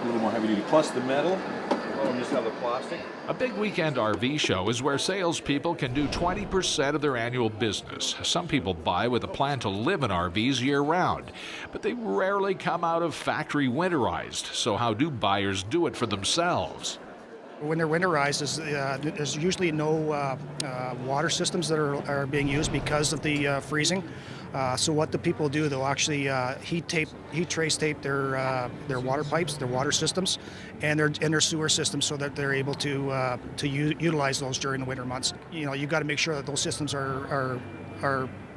a little more heavy duty. Plus the metal, you just have the plastic. A big weekend RV show is where salespeople can do 20% of their annual business. Some people buy with a plan to live in RVs year-round, but they rarely come out of factory winterized. So how do buyers do it for themselves? When they're winterized, there's usually no water systems that are being used because of the freezing. So what the people do, they'll actually heat trace tape their water pipes, their water systems, and their sewer systems, so that they're able to utilize those during the winter months. You know, you've got to make sure that those systems are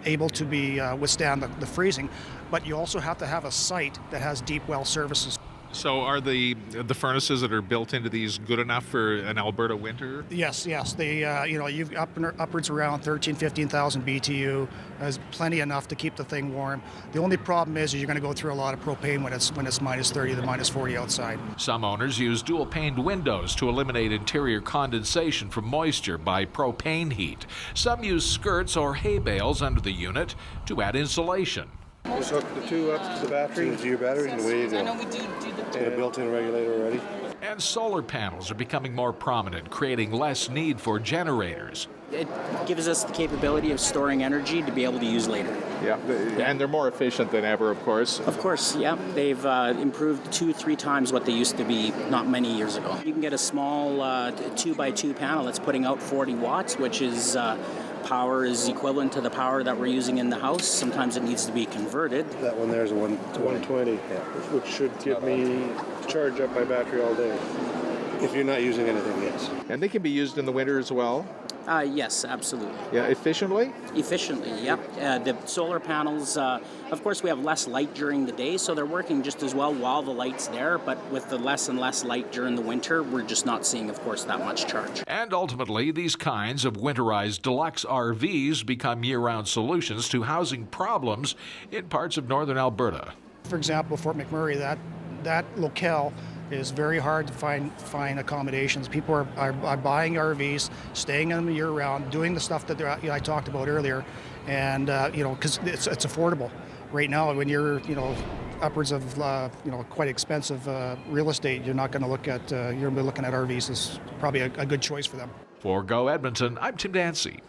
able to be withstand the freezing, but you also have to have a site that has deep well services. So are the furnaces that are built into these good enough for an Alberta winter? Yes. They, you've upwards around 15,000 BTU. There's plenty enough to keep the thing warm. The only problem is you're going to go through a lot of propane when it's minus 30 to minus 40 outside. Some owners use dual-paned windows to eliminate interior condensation from moisture by propane heat. Some use skirts or hay bales under the unit to add insulation. Just hook the two up to the battery, to your battery, and away you go. I know we do And a built-in regulator already. And solar panels are becoming more prominent, creating less need for generators. It gives us the capability of storing energy to be able to use later. Yeah, and they're more efficient than ever, of course. Of course, yeah. They've improved 2-3 times what they used to be not many years ago. You can get a small 2x2 panel that's putting out 40 watts, which is power is equivalent to the power that we're using in the house. Sometimes it needs to be converted. That one there is a 120, which should give me charge up my battery all day. If you're not using anything, yes. And they can be used in the winter as well. Yes, absolutely. Yeah, efficiently? Efficiently, yep. The solar panels, of course, we have less light during the day, so they're working just as well while the light's there, but with the less and less light during the winter, we're just not seeing, of course, that much charge. And ultimately, these kinds of winterized deluxe RVs become year-round solutions to housing problems in parts of northern Alberta. For example, Fort McMurray, that locale is very hard to find accommodations. People are buying RVs, staying in them year-round, doing the stuff that I talked about earlier, and because it's affordable. Right now, when you're upwards of quite expensive real estate, you're not going to look at you're going to be looking at RVs as probably a good choice for them. For Go Edmonton, I'm Tim Dancy.